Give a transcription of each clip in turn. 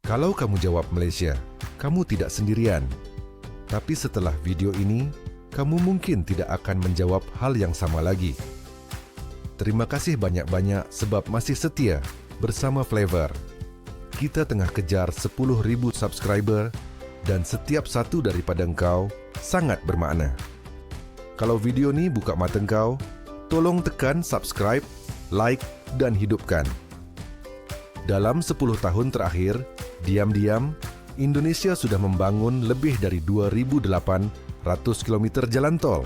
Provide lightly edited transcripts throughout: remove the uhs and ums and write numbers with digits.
Kalau kamu jawab Malaysia, kamu tidak sendirian. Tapi setelah video ini, kamu mungkin tidak akan menjawab hal yang sama lagi. Terima kasih banyak-banyak sebab masih setia bersama Flavor. Kita tengah kejar 10.000 subscriber dan setiap satu daripada engkau sangat bermakna. Kalau video ini buka mata engkau, tolong tekan subscribe, like, dan hidupkan. Dalam 10 tahun terakhir, diam-diam, Indonesia sudah membangun lebih dari 2.800 km jalan tol.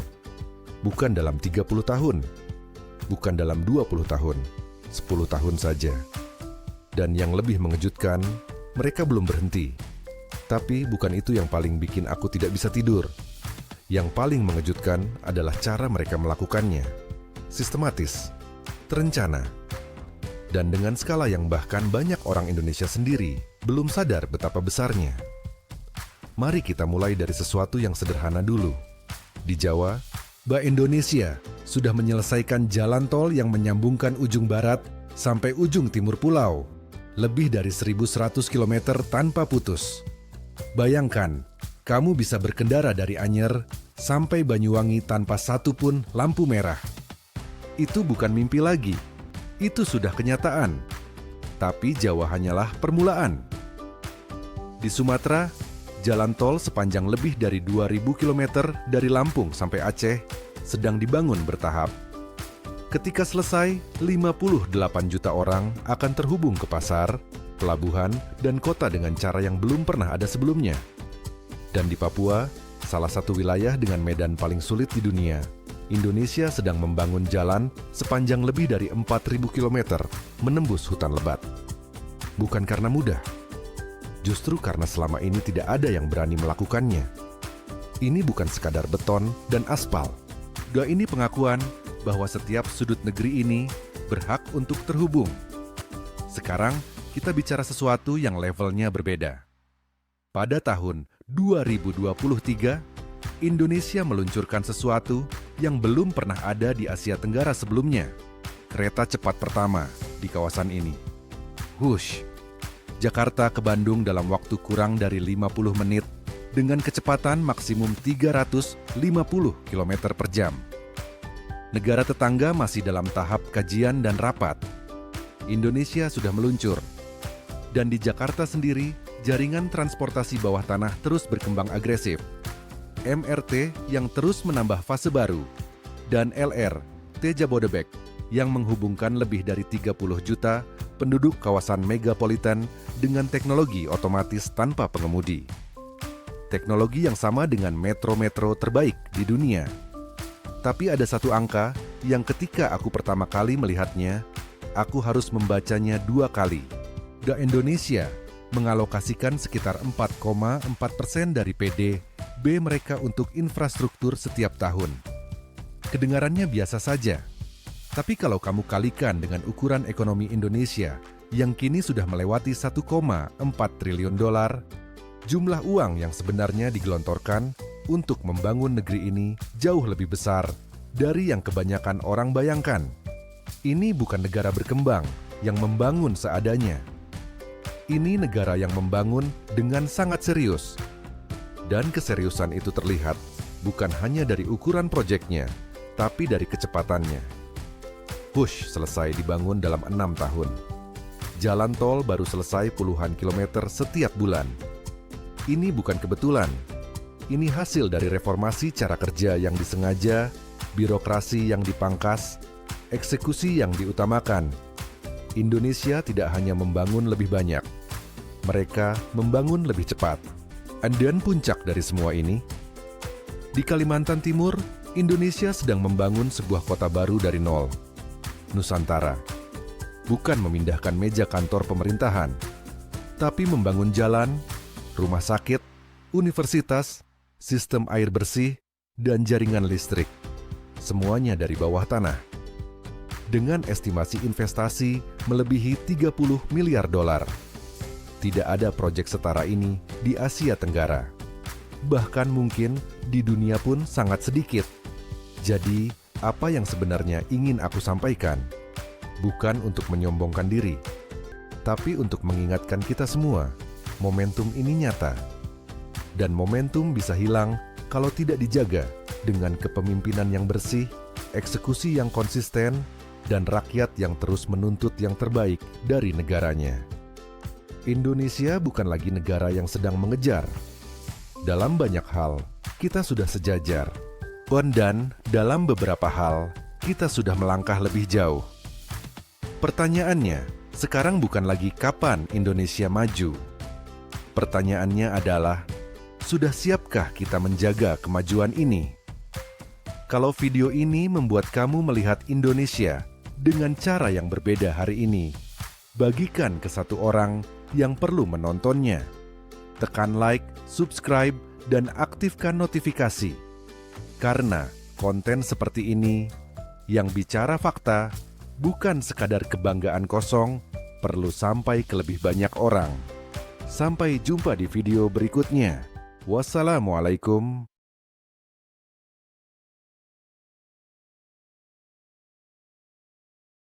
Bukan dalam 30 tahun, bukan dalam 20 tahun, 10 tahun saja. Dan yang lebih mengejutkan, mereka belum berhenti. Tapi bukan itu yang paling bikin aku tidak bisa tidur. Yang paling mengejutkan adalah cara mereka melakukannya. Sistematis, terencana, dan dengan skala yang bahkan banyak orang Indonesia sendiri belum sadar betapa besarnya. Mari kita mulai dari sesuatu yang sederhana dulu. Di Jawa, Bank Indonesia sudah menyelesaikan jalan tol yang menyambungkan ujung barat sampai ujung timur pulau, lebih dari 1.100 km tanpa putus. Bayangkan, kamu bisa berkendara dari Anyer sampai Banyuwangi tanpa satu pun lampu merah. Itu bukan mimpi lagi, itu sudah kenyataan. Tapi Jawa hanyalah permulaan. Di Sumatera, jalan tol sepanjang lebih dari 2.000 km dari Lampung sampai Aceh sedang dibangun bertahap. Ketika selesai, 58 juta orang akan terhubung ke pasar, pelabuhan, dan kota dengan cara yang belum pernah ada sebelumnya. Dan di Papua, salah satu wilayah dengan medan paling sulit di dunia, Indonesia sedang membangun jalan sepanjang lebih dari 4.000 km menembus hutan lebat. Bukan karena mudah, justru karena selama ini tidak ada yang berani melakukannya. Ini bukan sekadar beton dan aspal. Ini pengakuan bahwa setiap sudut negeri ini berhak untuk terhubung. Sekarang, kita bicara sesuatu yang levelnya berbeda. Pada tahun 2023, Indonesia meluncurkan sesuatu yang belum pernah ada di Asia Tenggara sebelumnya. Kereta cepat pertama di kawasan ini. Wush! Jakarta ke Bandung dalam waktu kurang dari 50 menit dengan kecepatan maksimum 350 km per jam. Negara tetangga masih dalam tahap kajian dan rapat. Indonesia sudah meluncur. Dan di Jakarta sendiri, jaringan transportasi bawah tanah terus berkembang agresif. MRT yang terus menambah fase baru, dan LRT Jabodebek yang menghubungkan lebih dari 30 juta penduduk kawasan megapolitan dengan teknologi otomatis tanpa pengemudi. Teknologi yang sama dengan metro-metro terbaik di dunia. Tapi ada satu angka yang ketika aku pertama kali melihatnya, aku harus membacanya 2 kali. Indonesia mengalokasikan sekitar 4,4% dari PDB mereka untuk infrastruktur setiap tahun. Kedengarannya biasa saja, tapi kalau kamu kalikan dengan ukuran ekonomi Indonesia yang kini sudah melewati 1,4 triliun dolar, jumlah uang yang sebenarnya digelontorkan untuk membangun negeri ini jauh lebih besar dari yang kebanyakan orang bayangkan. Ini bukan negara berkembang yang membangun seadanya. Ini negara yang membangun dengan sangat serius. Dan keseriusan itu terlihat bukan hanya dari ukuran proyeknya, tapi dari kecepatannya. Push selesai dibangun dalam 6 tahun. Jalan tol baru selesai puluhan kilometer setiap bulan. Ini bukan kebetulan. Ini hasil dari reformasi cara kerja yang disengaja, birokrasi yang dipangkas, eksekusi yang diutamakan. Indonesia tidak hanya membangun lebih banyak, mereka membangun lebih cepat. Dan puncak dari semua ini, di Kalimantan Timur, Indonesia sedang membangun sebuah kota baru dari nol. Nusantara. Bukan memindahkan meja kantor pemerintahan, tapi membangun jalan, rumah sakit, universitas, sistem air bersih, dan jaringan listrik. Semuanya dari bawah tanah. Dengan estimasi investasi melebihi 30 miliar dolar. Tidak ada proyek setara ini di Asia Tenggara. Bahkan mungkin di dunia pun sangat sedikit. Jadi, apa yang sebenarnya ingin aku sampaikan? Bukan untuk menyombongkan diri, tapi untuk mengingatkan kita semua momentum ini nyata. Dan momentum bisa hilang kalau tidak dijaga dengan kepemimpinan yang bersih, eksekusi yang konsisten, dan rakyat yang terus menuntut yang terbaik dari negaranya. Indonesia bukan lagi negara yang sedang mengejar. Dalam banyak hal, kita sudah sejajar. Dan dalam beberapa hal, kita sudah melangkah lebih jauh. Pertanyaannya, sekarang bukan lagi kapan Indonesia maju. Pertanyaannya adalah, sudah siapkah kita menjaga kemajuan ini? Kalau video ini membuat kamu melihat Indonesia dengan cara yang berbeda hari ini, bagikan ke satu orang yang perlu menontonnya. Tekan like, subscribe, dan aktifkan notifikasi. Karena konten seperti ini yang bicara fakta, bukan sekadar kebanggaan kosong, perlu sampai ke lebih banyak orang. Sampai jumpa di video berikutnya. Wassalamualaikum